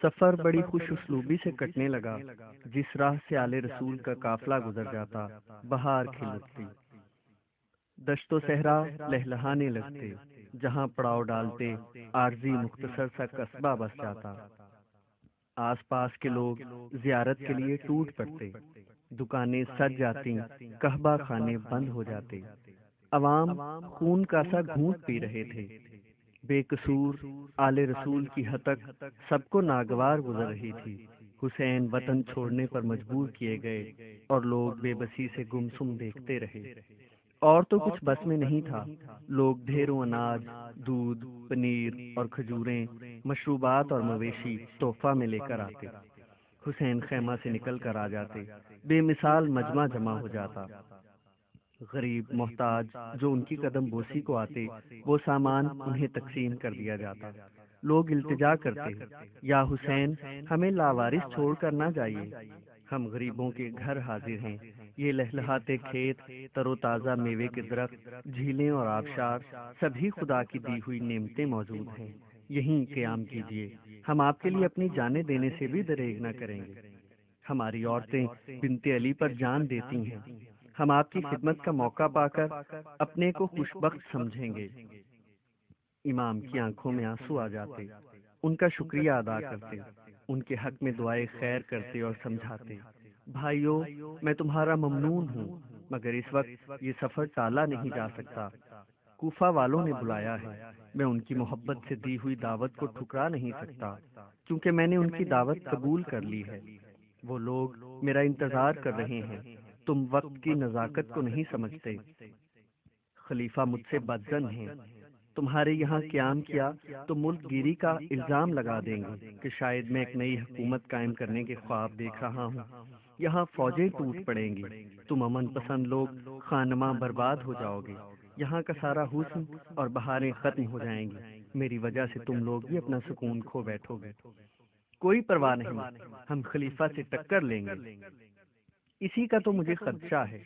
سفر بڑی خوش اسلوبی سے کٹنے لگا۔ جس راہ سے آل رسول کا قافلہ گزر جاتا، بہار کھل اٹھتی، دشت و صحرا لہلہانے لگتے، جہاں پڑاؤ ڈالتے عارضی مختصر سا قصبہ بس جاتا۔ آس پاس کے لوگ زیارت کے لیے ٹوٹ پڑتے، دکانیں سج جاتی، قہبہ خانے بند ہو جاتے، عوام خون کا سا گھونٹ پی رہے تھے۔ بے قصور آل رسول کی ہتک سب کو ناگوار گزر رہی تھی۔ حسین وطن چھوڑنے پر مجبور کیے گئے اور لوگ بے بسی سے گمسم دیکھتے رہے۔ اور تو کچھ بس میں نہیں تھا۔ لوگ ڈھیروں اناج، دودھ، پنیر اور کھجوریں، مشروبات اور مویشی تحفہ میں لے کر آتے۔ حسین خیمہ سے نکل کر آ جاتے، بے مثال مجمع جمع ہو جاتا۔ غریب محتاج جو ان کی قدم بوسی کو آتے، وہ سامان انہیں تقسیم کر دیا جاتا۔ لوگ التجا کرتے، یا حسین ہمیں لاوارث چھوڑ کر نہ جائیے، ہم غریبوں کے گھر حاضر ہیں۔ یہ لہلہاتے کھیت، تر و تازہ میوے کے درخت، جھیلیں اور آبشار، سبھی خدا کی دی ہوئی نعمتیں موجود ہیں۔ یہیں قیام کیجیے، ہم آپ کے لیے اپنی جانیں دینے سے بھی دریغ نہ کریں گے۔ ہماری عورتیں بنت علی پر جان دیتی ہیں، ہم آپ کی خدمت کا موقع پا کر اپنے کو خوش بخت سمجھیں گے۔ امام کی آنکھوں میں آنسو آ جاتے، ان کا شکریہ ادا کرتے، ان کے حق میں دعائے خیر کرتے اور سمجھاتے، بھائیو میں تمہارا ممنون ہوں، مگر اس وقت یہ سفر ٹالا نہیں جا سکتا۔ کوفہ والوں نے بلایا ہے، میں ان کی محبت سے دی ہوئی دعوت کو ٹھکرا نہیں سکتا، کیونکہ میں نے ان کی دعوت قبول کر لی ہے۔ وہ لوگ میرا انتظار کر رہے ہیں، تم وقت کی نزاکت کو نہیں سمجھتے۔ خلیفہ مجھ سے بدظن ہیں، تمہارے یہاں قیام کیا تو ملک گیری کا الزام لگا دیں گے کہ شاید میں ایک نئی حکومت قائم کرنے کے خواب دیکھ رہا ہوں۔ یہاں فوجیں ٹوٹ پڑیں گی، تم امن پسند لوگ خانماں برباد ہو جاؤ گے، یہاں کا سارا حسن اور بہاریں ختم ہو جائیں گی، میری وجہ سے تم لوگ بھی اپنا سکون کھو بیٹھو گے۔ کوئی پرواہ نہیں، ہم خلیفہ سے ٹکر لیں گے، اسی کا تو مجھے خدشہ ہے۔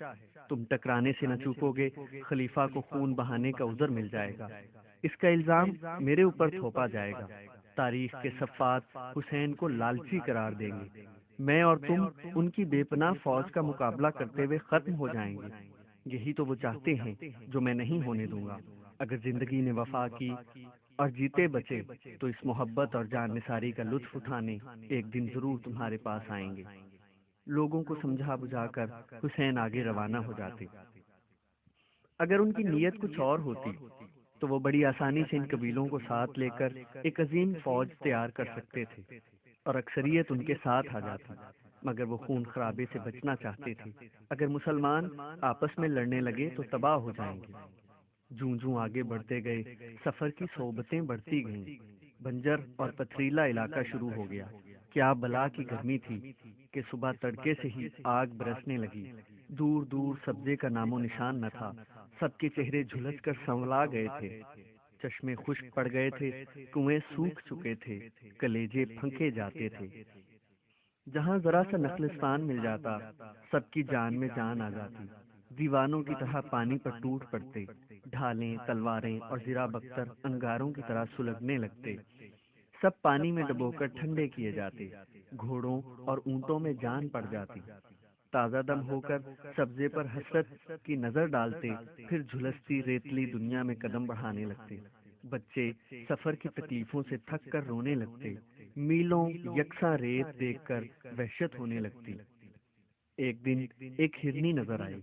تم ٹکرانے سے نہ چوکو گے، خلیفہ کو خون بہانے کا عذر مل جائے گا، اس کا الزام میرے اوپر تھوپا جائے گا، تاریخ کے صفحات حسین کو لالچی قرار دیں گے، میں اور تم ان کی بے پناہ فوج کا مقابلہ کرتے ہوئے ختم ہو جائیں گے۔ یہی تو وہ چاہتے ہیں جو میں نہیں ہونے دوں گا۔ اگر زندگی نے وفا کی اور جیتے بچے تو اس محبت اور جان نثاری کا لطف اٹھانے ایک دن ضرور تمہارے پاس آئیں گے۔ لوگوں کو سمجھا بجھا کر حسین آگے روانہ ہو جاتے۔ اگر ان کی نیت کچھ اور ہوتی تو وہ بڑی آسانی سے ان قبیلوں کو ساتھ لے کر ایک عظیم فوج تیار کر سکتے تھے اور اکثریت ان کے ساتھ آ جاتی، مگر وہ خون خرابے سے بچنا چاہتے تھے۔ اگر مسلمان آپس میں لڑنے لگے تو تباہ ہو جائیں گے۔ جوں جوں آگے بڑھتے گئے، سفر کی صعوبتیں بڑھتی گئیں، بنجر اور پتھریلا علاقہ شروع ہو گیا۔ کیا بلا کی گرمی تھی کہ صبح تڑکے سے ہی آگ برسنے لگی، دور دور سبزے کا نام و نشان نہ تھا، سب کے چہرے جھلس کر سنولا گئے تھے، چشمے خشک پڑ گئے تھے، کنویں سوکھ چکے تھے، کلیجے پھنکے جاتے تھے۔ جہاں ذرا سا نخلستان مل جاتا، سب کی جان میں جان آ جاتی، دیوانوں کی طرح پانی پر ٹوٹ پڑتے، ڈھالیں، تلواریں اور زرہ بختر انگاروں کی طرح سلگنے لگتے، سب پانی میں ڈبو کر ٹھنڈے کیے جاتے، گھوڑوں اور اونٹوں میں جان پڑ جاتی، تازہ دم ہو کر سبزے پر حسرت کی نظر ڈالتے، پھر جھلستی ریتلی دنیا میں قدم بڑھانے لگتے، بچے سفر کی تکلیفوں سے تھک کر رونے لگتے، میلوں یکساں ریت دیکھ کر وحشت ہونے لگتی۔ ایک دن ایک ہرنی نظر آئی،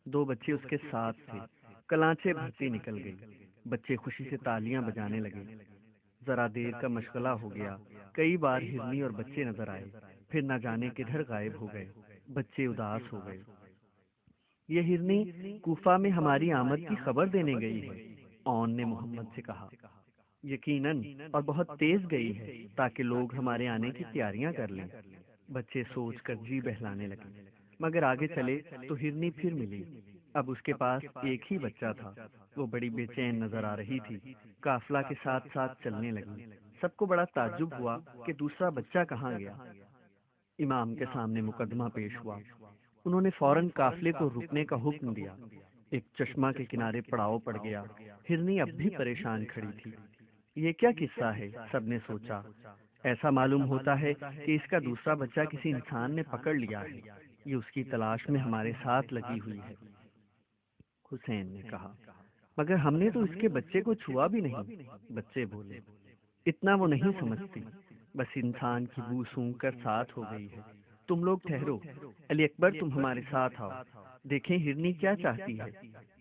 دو بچے اس کے ساتھ تھے، کلانچے بھرتی نکل گئی، بچے خوشی سے تالیاں بجانے لگے۔ ذرا دیر کا مشغلہ ہو گیا، کئی بار ہرنی اور بچے نظر آئے، پھر نہ جانے کدھر غائب ہو گئے، بچے اداس ہو گئے۔ یہ ہرنی کوفہ میں ہماری آمد کی خبر دینے گئی ہے، اون نے محمد سے کہا۔ یقیناً اور بہت تیز گئی ہے تاکہ لوگ ہمارے آنے کی تیاریاں کر لیں۔ بچے سوچ کر جی بہلانے لگے، مگر آگے چلے تو ہرنی پھر ملی، اب اس کے پاس ایک ہی بچہ تھا، وہ بڑی بے چین نظر آ رہی تھی، قافلہ کے ساتھ ساتھ چلنے لگی۔ سب کو بڑا تعجب ہوا کہ دوسرا بچہ کہاں گیا۔ امام کے سامنے مقدمہ پیش ہوا، انہوں نے فوراً قافلے کو رکنے کا حکم دیا۔ ایک چشمہ کے کنارے پڑاؤ پڑ گیا، ہرنی اب بھی پریشان کھڑی تھی۔ یہ کیا قصہ ہے؟ سب نے سوچا۔ ایسا معلوم ہوتا ہے کہ اس کا دوسرا بچہ کسی انسان نے پکڑ لیا ہے، یہ اس کی تلاش میں ہمارے ساتھ لگی ہوئی ہے، حسین نے کہا۔ مگر ہم نے تو اس کے بچے کو چھوا بھی نہیں، بچے بولے۔ اتنا وہ نہیں سمجھتی، بس انسان کی بو سونگھ کر ساتھ ہو گئی ہے۔ تم لوگ ٹھہرو، علی اکبر تم ہمارے ساتھ آؤ، دیکھیں ہرنی کیا چاہتی ہے۔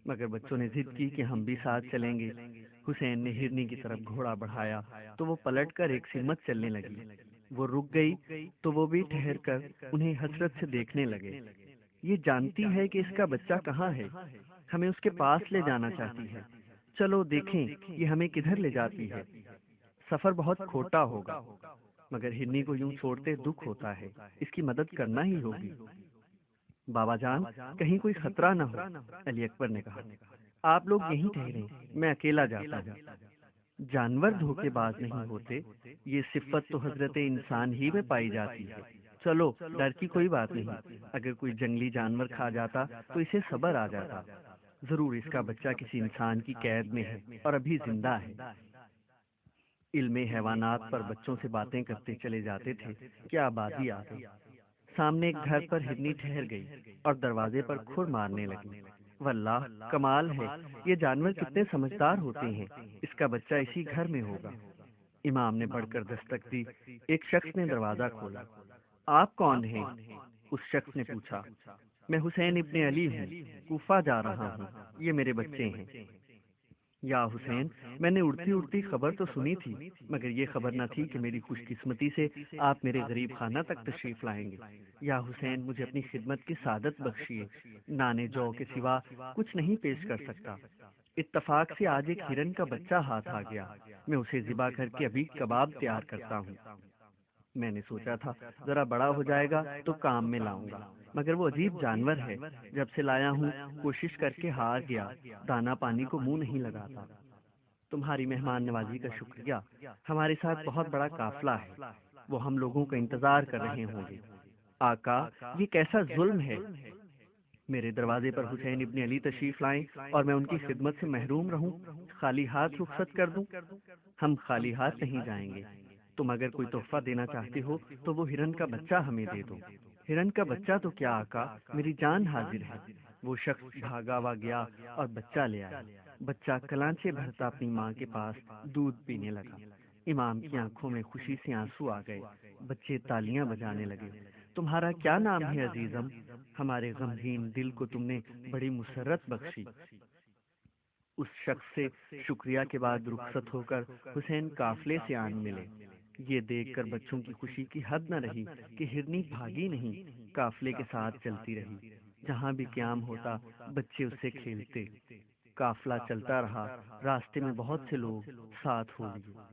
مگر بچوں نے ضد کی کہ ہم بھی ساتھ چلیں گے۔ حسین نے ہرنی کی طرف گھوڑا بڑھایا تو وہ پلٹ کر ایک سمت چلنے لگی۔ وہ رک گئی تو وہ بھی ٹھہر کر انہیں حسرت سے دیکھنے لگے۔ یہ جانتی ہے کہ اس کا بچہ کہاں ہے، ہمیں اس کے پاس لے جانا چاہتی ہے۔ چلو دیکھیں یہ ہمیں کدھر لے جاتی ہے۔ سفر بہت کھوٹا ہوگا، مگر ہرنی کو یوں چھوڑتے دکھ ہوتا ہے، اس کی مدد کرنا ہی ہوگی۔ بابا جان کہیں کوئی خطرہ نہ ہو، علی اکبر نے کہا۔ آپ لوگ یہیں ٹھہریں، میں اکیلا جاتا ہوں۔ جانور دھوکے باز نہیں ہوتے، یہ صفت تو حضرت انسان ہی میں پائی جاتی ہے۔ چلو ڈر کی کوئی بات نہیں، اگر کوئی جنگلی جانور کھا جاتا تو اسے صبر آ جاتا۔ ضرور اس کا بچہ کسی انسان کی قید میں ہے اور ابھی زندہ ہے۔ علم حیوانات پر بچوں سے باتیں کرتے چلے جاتے تھے، کیا بازی آ گئی۔ سامنے ایک گھر پر ہرنی ٹھہر گئی اور دروازے پر کھر مارنے لگی۔ واللہ کمال ہے، یہ جانور کتنے سمجھدار ہوتے ہیں، اس کا بچہ اسی گھر میں ہوگا۔ امام نے بڑھ کر دستک دی۔ ایک شخص نے دروازہ کھولا۔ آپ کون ہیں؟ اس شخص نے پوچھا۔ میں حسین ابن علی ہوں، کوفہ جا رہا ہوں، یہ میرے بچے ہیں۔ یا حسین، میں نے اڑتی اڑتی خبر تو سنی تھی، مگر یہ خبر نہ تھی کہ میری خوش قسمتی سے آپ میرے غریب خانہ تک تشریف لائیں گے۔ یا حسین مجھے اپنی خدمت کی سعادت بخشیے، نانے جو کے سوا کچھ نہیں پیش کر سکتا۔ اتفاق سے آج ایک ہرن کا بچہ ہاتھ آ گیا، میں اسے ذبح کر کے ابھی کباب تیار کرتا ہوں۔ میں نے سوچا تھا ذرا بڑا ہو جائے گا تو کام میں لاؤں گا، مگر وہ عجیب جانور ہے، جب سے لایا ہوں کوشش کر کے ہار گیا، دانا پانی کو منہ نہیں لگاتا۔ تمہاری مہمان نوازی کا شکریہ، ہمارے ساتھ بہت بڑا قافلہ ہے، وہ ہم لوگوں کا انتظار کر رہے ہوں گے۔ آقا یہ کیسا ظلم ہے، میرے دروازے پر حسین ابن علی تشریف لائیں اور میں ان کی خدمت سے محروم رہوں، خالی ہاتھ رخصت کر دوں؟ ہم خالی ہاتھ نہیں جائیں گے، تم اگر کوئی تحفہ دینا چاہتے ہو تو وہ ہرن کا بچہ ہمیں دے دو۔ ہرن کا بچہ تو کیا آقا، میری جان حاضر ہے۔ وہ شخص بھاگا ہوا گیا اور بچہ لے آیا۔ بچہ کلانچے بھرتا اپنی ماں کے پاس دودھ پینے لگا۔ امام کی آنکھوں میں خوشی سے آنسو آ گئے، بچے تالیاں بجانے لگے۔ تمہارا کیا نام ہے عزیزم؟ ہمارے غمگین دل کو تم نے بڑی مسرت بخشی۔ اس شخص سے شکریہ کے بعد رخصت ہو کر حسین قافلے سے آن ملے۔ یہ دیکھ کر بچوں کی خوشی کی حد نہ رہی کہ ہرنی بھاگی نہیں، قافلے کے ساتھ چلتی رہی، جہاں بھی قیام ہوتا بچے اس سے کھیلتے۔ قافلہ چلتا رہا، راستے میں بہت سے لوگ ساتھ ہو لیے۔